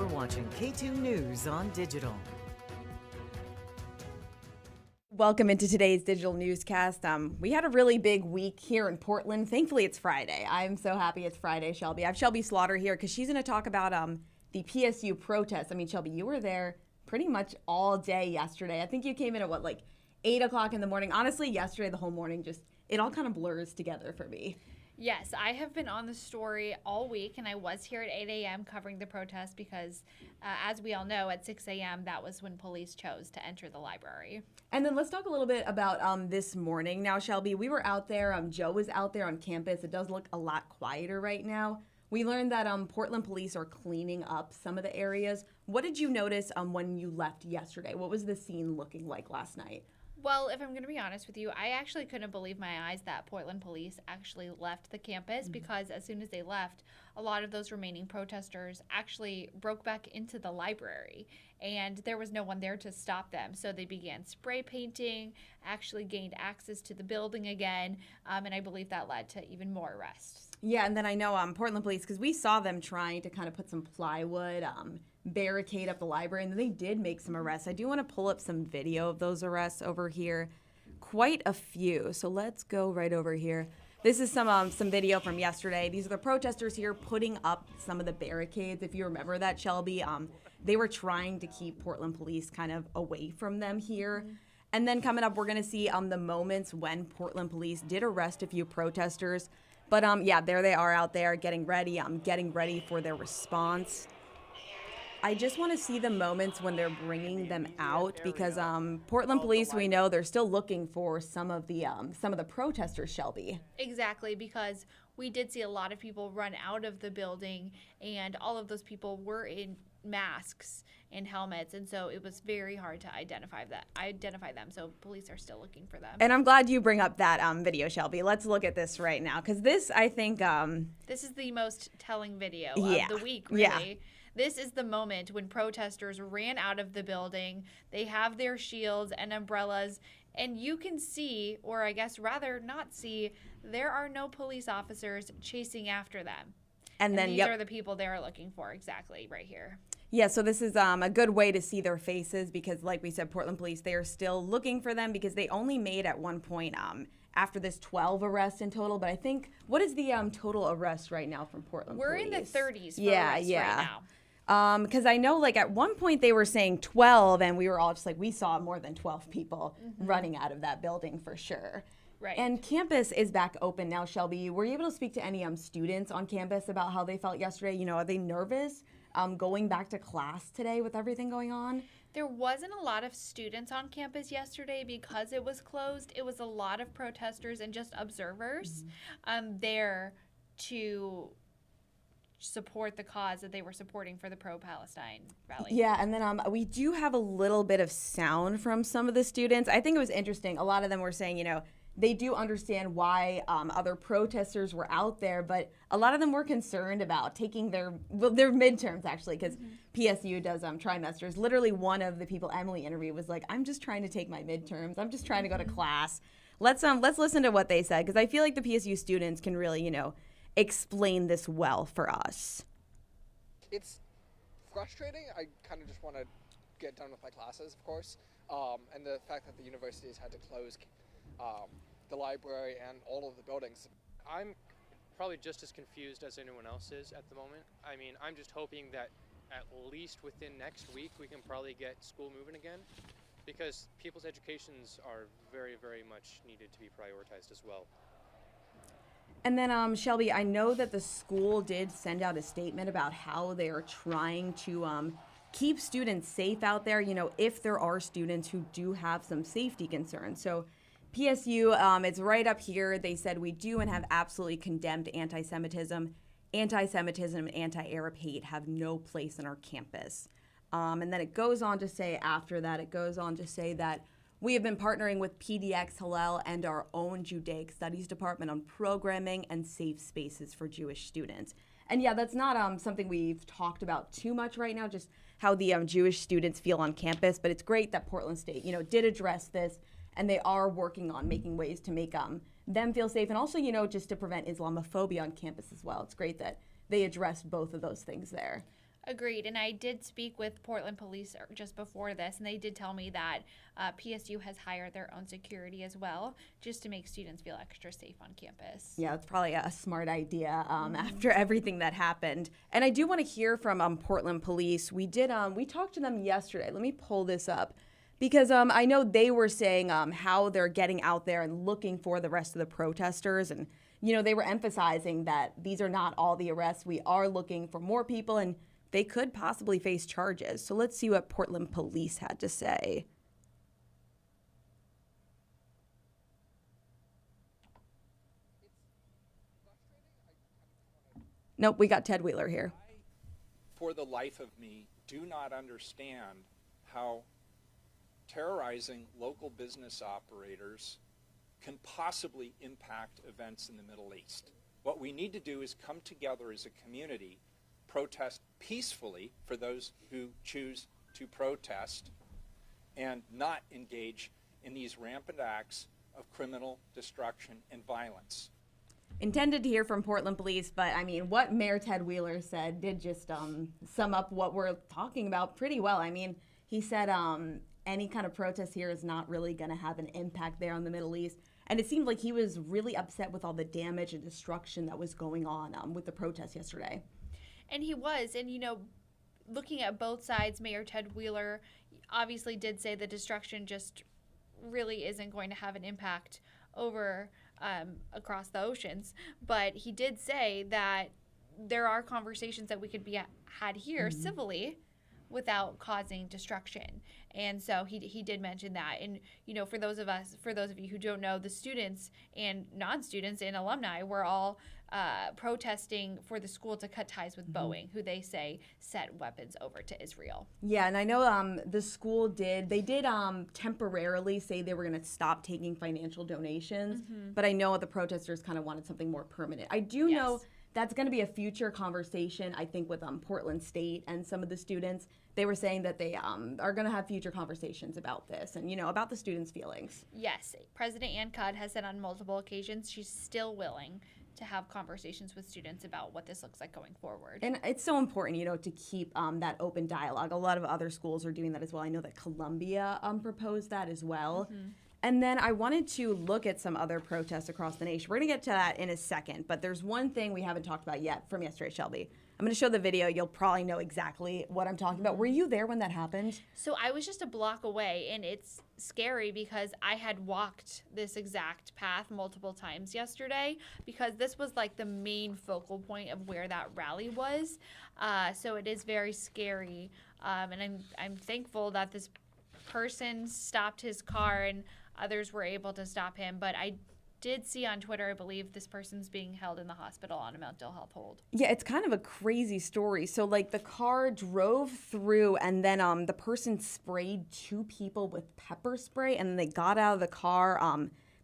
You're watching KATU News on Digital. Welcome into today's digital newscast. We had a really big week here in Portland. Thankfully, it's Friday. I'm so happy it's Friday, Shelby. I have Shelby Slaughter here because she's going to talk about the PSU protests. I mean, Shelby, you were there pretty much all day yesterday. I think you came in at, 8 o'clock in the morning. Honestly, yesterday, the whole morning, it all kind of blurs together for me. Yes, I have been on the story all week, and I was here at 8 a.m. covering the protest because, as we all know, at 6 a.m., that was when police chose to enter the library. And then let's talk a little bit about this morning. Now, Shelby, we were out there. Joe was out there on campus. It does look a lot quieter right now. We learned that Portland police are cleaning up some of the areas. What did you notice when you left yesterday? What was the scene looking like last night? Well, if I'm going to be honest with you, I actually couldn't believe my eyes that Portland police actually left the campus because as soon as they left, a lot of those remaining protesters actually broke back into the library and there was no one there to stop them. So they began spray painting, actually gained access to the building again, and I believe that led to even more arrests. Yeah, and then I know Portland police, because we saw them trying to kind of put some plywood, barricade up the library, and then they did make some arrests. I do want to pull up some video of those arrests over here. Quite a few. So let's go right over here. This is some video from yesterday. These are the protesters here putting up some of the barricades. If you remember that, Shelby, they were trying to keep Portland police kind of away from them here. And then coming up, we're going to see the moments when Portland police did arrest a few protesters. But yeah, there they are out there getting ready for their response. I just want to see the moments when they're bringing them out because Portland police, we know they're still looking for some of the protesters, Shelby. Exactly, because we did see a lot of people run out of the building and all of those people were in masks and helmets, and so it was very hard to identify them. So police are still looking for them. And I'm glad you bring up that video, Shelby. Let's look at this right now because this, I think, this is the most telling video of the week, really. Yeah. This is the moment when protesters ran out of the building. They have their shields and umbrellas, and you can see, or I guess rather not see, there are no police officers chasing after them. And then these are the people they're looking for, exactly, right here. Yeah, so this is a good way to see their faces because, like we said, Portland police, they are still looking for them because they only made at one point after this 12 arrests in total. But I think, what is the total arrests right now from Portland police? We're in the 30s for arrests right now. Because I know, at one point they were saying 12, and we were all just we saw more than 12 people running out of that building for sure. Right. And campus is back open now, Shelby. Were you able to speak to any students on campus about how they felt yesterday? You know, are they nervous going back to class today with everything going on? There wasn't a lot of students on campus yesterday because it was closed. It was a lot of protesters and just observers there to support the cause that they were supporting for the pro-Palestine rally. Yeah, and then we do have a little bit of sound from some of the students. I think it was interesting. A lot of them were saying, they do understand why other protesters were out there, but a lot of them were concerned about taking their midterms, actually, because PSU does trimesters. Literally one of the people Emily interviewed was like, I'm just trying to take my midterms. I'm just trying to go to class. Let's listen to what they said, because I feel like the PSU students can really, explain this well for us. It's frustrating. I kind of just want to get done with my classes, of course, and the fact that the universities had to close the library and all of the buildings. I'm probably just as confused as anyone else is at the moment. I mean, I'm just hoping that at least within next week we can probably get school moving again, because people's educations are very, very much needed to be prioritized as well. And then, Shelby, I know that the school did send out a statement about how they are trying to keep students safe out there, if there are students who do have some safety concerns. So PSU, it's right up here. They said we do and have absolutely condemned anti-Semitism. Anti-Semitism and anti-Arab hate have no place in our campus. And then it goes on to say after that, that we have been partnering with PDX Hillel and our own Judaic Studies Department on programming and safe spaces for Jewish students. And yeah, that's not something we've talked about too much right now, just how the Jewish students feel on campus. But it's great that Portland State, did address this, and they are working on making ways to make them feel safe, and also, just to prevent Islamophobia on campus as well. It's great that they addressed both of those things there. Agreed. And I did speak with Portland Police just before this, and they did tell me that PSU has hired their own security as well, just to make students feel extra safe on campus. Yeah, it's probably a smart idea after everything that happened. And I do want to hear from Portland Police. We talked to them yesterday. Let me pull this up because I know they were saying how they're getting out there and looking for the rest of the protesters. And, they were emphasizing that these are not all the arrests. We are looking for more people, and they could possibly face charges. So let's see what Portland Police had to say. Nope, we got Ted Wheeler here. I, for the life of me, do not understand how terrorizing local business operators can possibly impact events in the Middle East. What we need to do is come together as a community, protest peacefully for those who choose to protest, and not engage in these rampant acts of criminal destruction and violence. Intended to hear from Portland Police, but I mean, what Mayor Ted Wheeler said did just sum up what we're talking about pretty well. I mean, he said any kind of protest here is not really going to have an impact there on the Middle East. And it seemed like he was really upset with all the damage and destruction that was going on with the protests yesterday. And he was. And, looking at both sides, Mayor Ted Wheeler obviously did say the destruction just really isn't going to have an impact over across the oceans. But he did say that there are conversations that we could be had here civilly without causing destruction. And so he did mention that. And, for those of you who don't know, the students and non-students and alumni were all protesting for the school to cut ties with Boeing, who they say sent weapons over to Israel. Yeah, and I know the school did temporarily say they were going to stop taking financial donations, but I know the protesters kind of wanted something more permanent. I do know that's going to be a future conversation, I think, with Portland State and some of the students. They were saying that they are going to have future conversations about this and, about the students' feelings. Yes. President Ann Cudd has said on multiple occasions she's still willing to have conversations with students about what this looks like going forward. And it's so important, to keep that open dialogue. A lot of other schools are doing that as well. I know that Columbia proposed that as well. And then I wanted to look at some other protests across the nation. We're going to get to that in a second, but there's one thing we haven't talked about yet from yesterday, Shelby. I'm going to show the video. You'll probably know exactly what I'm talking about. Were you there when that happened? So I was just a block away, and it's scary because I had walked this exact path multiple times yesterday because this was like the main focal point of where that rally was. So it is very scary, and I'm thankful that this person stopped his car and others were able to stop him, but I did see on Twitter, I believe this person's being held in the hospital on a mental health hold. Yeah, it's kind of a crazy story. So, the car drove through, and then the person sprayed two people with pepper spray, and then they got out of the car.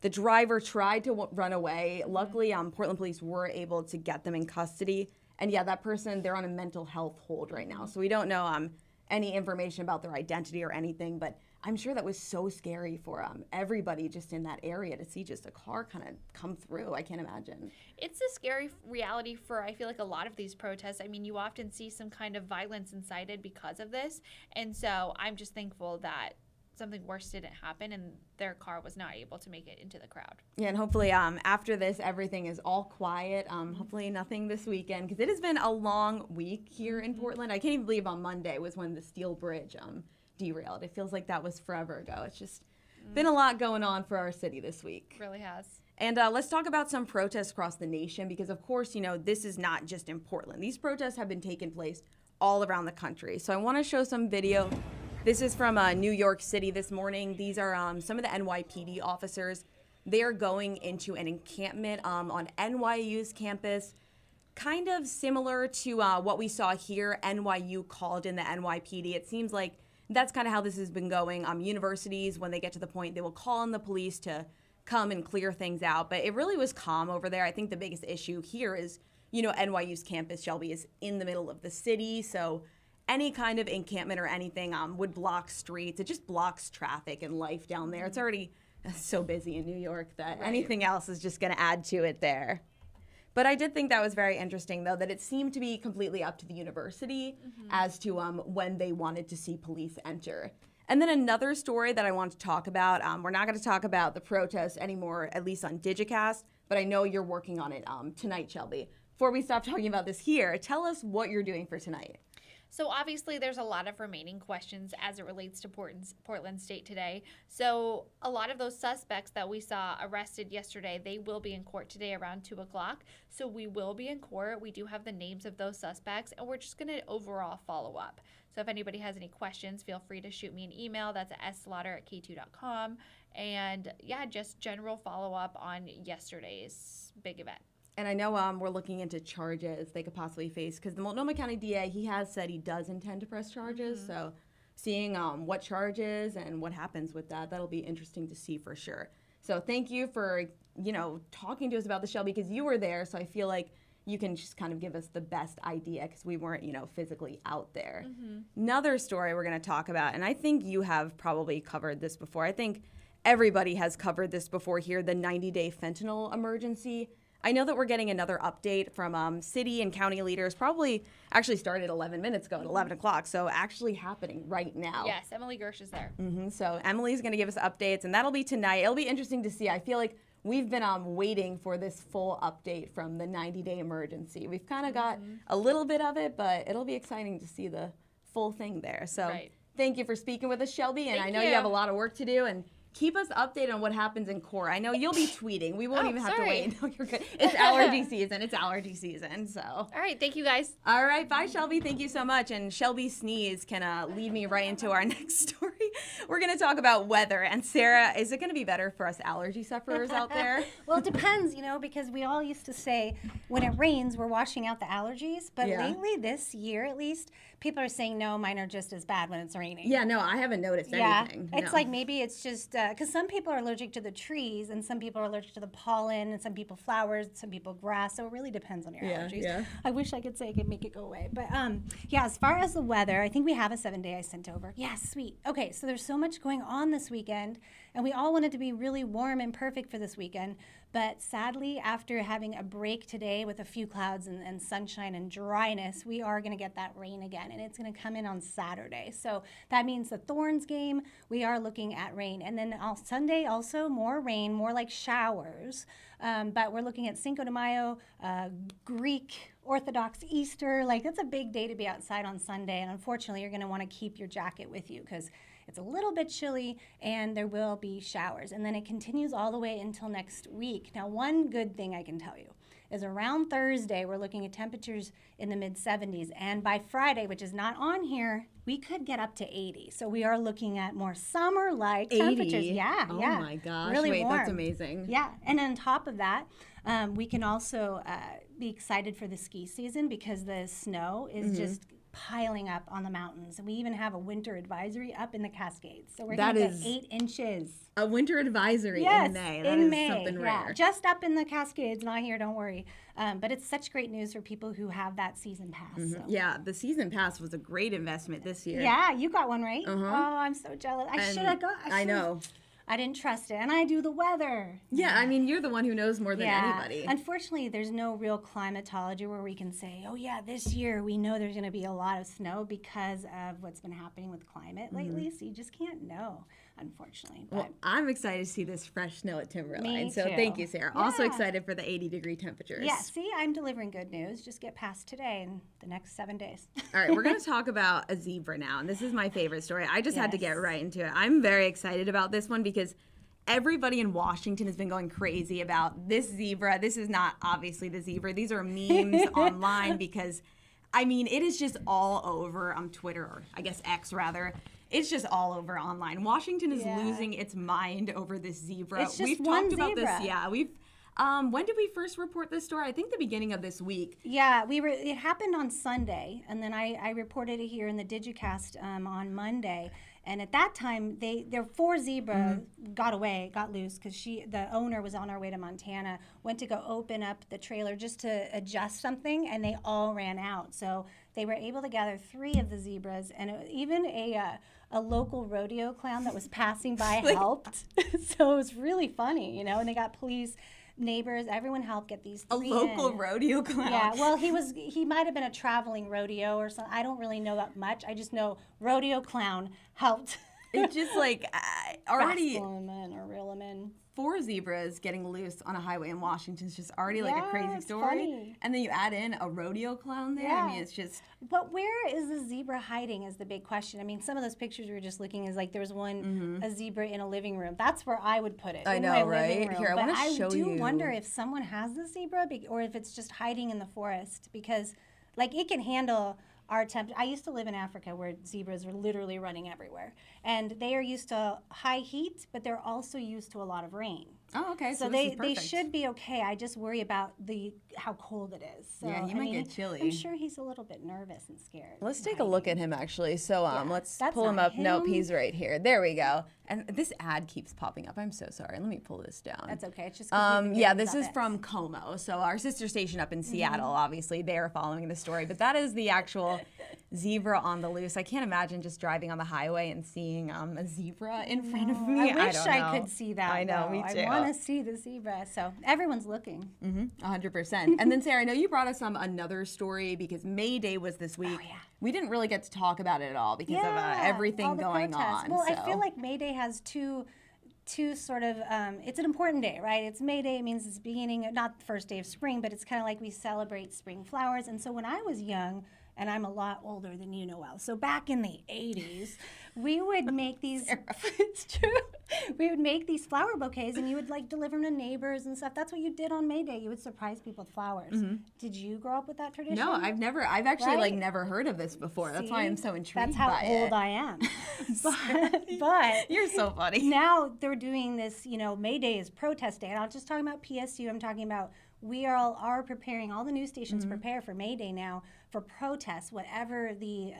The driver tried to run away. Luckily, Portland police were able to get them in custody. And yeah, that person, they're on a mental health hold right now. So we don't know any information about their identity or anything, but I'm sure that was so scary for everybody just in that area to see just a car kind of come through. I can't imagine. It's a scary reality for, I feel like, a lot of these protests. I mean, you often see some kind of violence incited because of this. And so I'm just thankful that something worse didn't happen and their car was not able to make it into the crowd. Yeah, and hopefully after this, everything is all quiet. Hopefully nothing this weekend, because it has been a long week here in Portland. I can't even believe on Monday was when the Steel Bridge derailed. It feels like that was forever ago. It's just been a lot going on for our city this week. It really has. And let's talk about some protests across the nation, because of course, this is not just in Portland. These protests have been taking place all around the country. So I want to show some video. This is from New York City this morning. These are some of the NYPD officers. They're going into an encampment on NYU's campus, kind of similar to what we saw here. NYU called in the NYPD. It seems like that's kind of how this has been going. Universities, when they get to the point, they will call in the police to come and clear things out. But it really was calm over there. I think the biggest issue here is, NYU's campus, Shelby, is in the middle of the city. So any kind of encampment or anything would block streets. It just blocks traffic and life down there. It's already so busy in New York that anything else is just going to add to it there. But I did think that was very interesting, though, that it seemed to be completely up to the university as to when they wanted to see police enter. And then another story that I want to talk about, we're not going to talk about the protests anymore, at least on Digicast, but I know you're working on it tonight, Shelby. Before we stop talking about this here, tell us what you're doing for tonight. So obviously there's a lot of remaining questions as it relates to Portland State today. So a lot of those suspects that we saw arrested yesterday, they will be in court today around 2 o'clock. So we will be in court. We do have the names of those suspects, and we're just going to overall follow up. So if anybody has any questions, feel free to shoot me an email. That's at sslaughter@k2.com. And yeah, just general follow up on yesterday's big event. And I know we're looking into charges they could possibly face because the Multnomah County DA, he has said he does intend to press charges. So seeing what charges and what happens with that, that'll be interesting to see for sure. So thank you for, talking to us about the Shelby because you were there. So I feel like you can just kind of give us the best idea because we weren't, physically out there. Another story we're going to talk about, and I think you have probably covered this before. I think everybody has covered this before here, the 90-day fentanyl emergency. I know that we're getting another update from city and county leaders, probably actually started 11 minutes ago at 11 o'clock, so actually happening right now. Yes, Emily Gersh is there. So Emily's going to give us updates, and that'll be tonight. It'll be interesting to see. I feel like we've been waiting for this full update from the 90-day emergency. We've kind of got a little bit of it, but it'll be exciting to see the full thing there. So Thank you for speaking with us, Shelby, and I know you have a lot of work to do, and keep us updated on what happens in court. I know you'll be tweeting. We won't even have to wait. No, you're good. It's allergy season. It's allergy season. So. All right. Thank you, guys. All right. Bye, Shelby. Thank you so much. And Shelby sneeze can lead me right into our next story. We're going to talk about weather. And Sarah, is it going to be better for us allergy sufferers out there? Well, it depends, because we all used to say when it rains, we're washing out the allergies. But lately, this year at least, people are saying, no, mine are just as bad when it's raining. Yeah, no, I haven't noticed anything. It's like maybe it's just because some people are allergic to the trees and some people are allergic to the pollen and some people flowers, some people grass. So it really depends on your allergies. Yeah. I wish I could say I could make it go away. But as far as the weather, I think we have a 7-day I sent over. Yeah, sweet. Okay, so there's so much going on this weekend and we all want it to be really warm and perfect for this weekend. But sadly, after having a break today with a few clouds and sunshine and dryness, we are going to get that rain again, and it's going to come in on Saturday. So that means the Thorns game, we are looking at rain. And then on Sunday, also more rain, more like showers. But we're looking at Cinco de Mayo, Greek Orthodox Easter. Like, that's a big day to be outside on Sunday. And unfortunately, you're going to want to keep your jacket with you because it's a little bit chilly and there will be showers. And then it continues all the way until next week. Now, one good thing I can tell you is around Thursday, we're looking at temperatures in the mid-70s. And by Friday, which is not on here, we could get up to 80. So we are looking at more summer-like temperatures. Yeah, oh yeah. Oh my gosh. Really Wait, warm. That's amazing. Yeah, and on top of that, we can also be excited for the ski season because the snow is just piling up on the mountains. And we even have a winter advisory up in the Cascades. So we're going to get 8 inches. A winter advisory in May. That is something rare. Just up in the Cascades, not here, don't worry. But it's such great news for people who have that season pass. So. Yeah, the season pass was a great investment this year. Yeah, you got one, right? Oh, I'm so jealous. I should have got. I know. I didn't trust it, and I do the weather. Yeah, I mean, you're the one who knows more than anybody. Unfortunately, there's no real climatology where we can say, oh yeah, this year we know there's going to be a lot of snow because of what's been happening with climate lately, so you just can't know, unfortunately. But well, I'm excited to see this fresh snow at Timberline, me so too. Thank you, Sarah. Yeah. Also excited for the 80-degree temperatures. Yeah, see, I'm delivering good news. Just get past today and the next 7 days. All right, we're going to talk about a zebra now, and this is my favorite story. I just had to get right into it. I'm very excited about this one because everybody in Washington has been going crazy about this zebra. This is not obviously the zebra. These are memes online because, I mean, it is just all over on Twitter, or I guess X rather. It's just all over online. Washington is losing its mind over this zebra. It's just We've one talked about zebra. this. Yeah, we've. When did we first report this story? I think the beginning of this week. Yeah, it happened on Sunday, and then I reported it here in the Digicast on Monday. And at that time, their 4 zebra got loose because the owner was on our way to Montana, went to go open up the trailer just to adjust something, and they all ran out. So they were able to gather 3 of the zebras, and even a local rodeo clown that was passing by helped. So it was really funny, and they got police neighbors, everyone helped get these A three local in. rodeo clown. Yeah, well, he might have been a traveling rodeo or something. I don't really know that much. I just know rodeo clown helped. It's just like already wrestle him in or reel him in. 4 zebras getting loose on a highway in Washington is just already like a Yeah, crazy it's story. funny. And then you add in a rodeo clown there. Yeah. I mean, it's just But where is the zebra hiding is the big question. I mean, some of those pictures we were just looking is like there was one, a zebra in a living room. That's where I would put it. I in know, my right? living room. Here, I But wanna show I do you. wonder if someone has the zebra or if it's just hiding in the forest because, like, it can handle our temperature. I used to live in Africa where zebras are literally running everywhere. And they are used to high heat, but they're also used to a lot of rain. oh, okay. So this is they perfect. should be okay. I just worry about how cold it is. So, Yeah, he I might mean, get chilly. I'm sure he's a little bit nervous and scared. Let's and take a look hiding. at him actually. So let's that's pull him not up. Nope, him. he's right here. There we go. And this ad keeps popping up. I'm so sorry. Let me pull this down. That's okay. It's just 'cause we've been yeah, getting this is updates. from Como. So our sister station up in Mm-hmm. Seattle, obviously, they are following the story. But that is the actual zebra on the loose. I can't imagine just driving on the highway and seeing a zebra in front of me. I wish don't I know. could see that. I know, though. me too. I want to see the zebra. So everyone's looking. 100%. And then Sarah, I know you brought us another story because Mayday was this week. Oh, yeah. We didn't really get to talk about it at all because of everything all the going protests. on. Well, I so. feel like Mayday has two sort of it's an important day, right? It's Mayday. It means it's beginning, not the first day of spring, but it's kind of like we celebrate spring flowers. And so when I was young, and I'm a lot older than you, Noelle. So back in the 80s, we would make these. It's true. We would make these flower bouquets, and you would like deliver them to neighbors and stuff. That's what you did on Mayday. You would surprise people with flowers. Did you grow up with that tradition? No, I've actually like Right? never heard of this before. That's why I'm so intrigued That's how by old it. I am. but You're so funny. now they're doing this, May Day is protest day. And I'm not just talking about PSU, I'm talking about we are preparing, all the news stations prepare for May Day now for protests, whatever the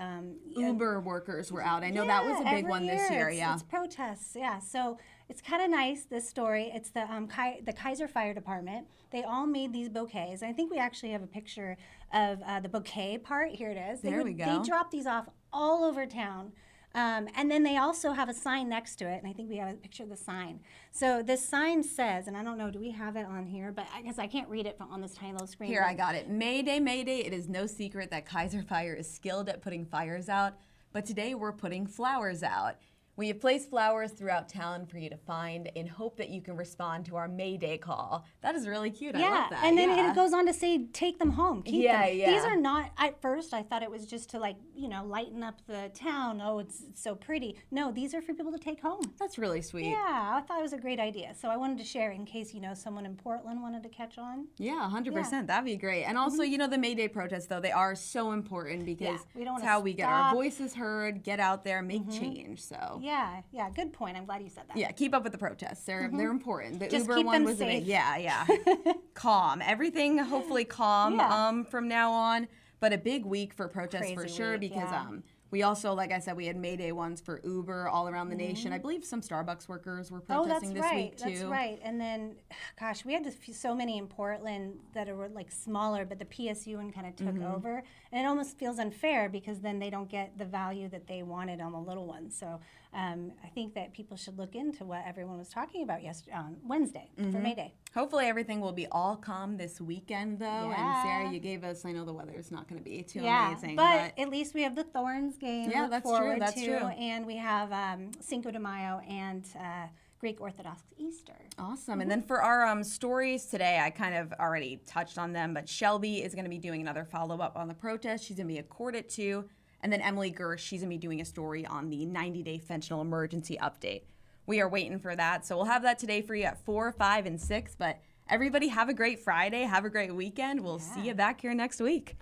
Uber workers were out. I know that was a big every one this year. It's, Yeah. it's protests. Yeah, so it's kind of nice. This story. It's the Kaiser Fire Department. They all made these bouquets. I think we actually have a picture of the bouquet part. Here it is. There we go. They dropped these off all over town. And then they also have a sign next to it, and I think we have a picture of the sign. So this sign says, and I don't know, do we have it on here? But I guess I can't read it on this tiny little screen. Here, I got it. Mayday, Mayday. It is no secret that Kaiser Fire is skilled at putting fires out, but today we're putting flowers out. We have placed flowers throughout town for you to find in hope that you can respond to our Mayday call. That is really cute. I love that. And then yeah. it goes on to say, take them home, keep Yeah, them. yeah. These are not, at first I thought it was just to lighten up the town. Oh, it's so pretty. No, these are for people to take home. That's really sweet. Yeah, I thought it was a great idea. So I wanted to share in case, someone in Portland wanted to catch on. Yeah, 100%. Yeah. That'd be great. And also, the Mayday protests, though, they are so important because we don't it's wanna how we get our stop. voices heard, get out there, make change. So Yeah, good point. I'm glad you said that. yeah, keep up with the protests. They're important. The Just Uber keep one them was a safe. big, yeah. Calm. Everything hopefully calm Yeah. from now on. But a big week for protests for Crazy sure week, because yeah. we also, like I said, we had Mayday ones for Uber all around the nation. I believe some Starbucks workers were protesting this week too. That's right. And then, gosh, we had so many in Portland that were like smaller, but the PSU one kind of took over. And it almost feels unfair because then they don't get the value that they wanted on the little ones. So I think that people should look into what everyone was talking about on Wednesday for May Day. Hopefully everything will be all calm this weekend, though. And Yeah. Sarah, you gave us, I know the weather is not going to be too Yeah, amazing. but at least we have the Thorns game Yeah, to look that's true, forward that's to, true. and we have Cinco de Mayo and Greek Orthodox Easter. Awesome. And then for our stories today, I kind of already touched on them, but Shelby is going to be doing another follow-up on the protest. She's going to be at court at 2. And then Emily Gersh, she's going to be doing a story on the 90-day fentanyl emergency update. We are waiting for that. So we'll have that today for you at 4, 5, and 6. But everybody have a great Friday. Have a great weekend. We'll see you back here next week.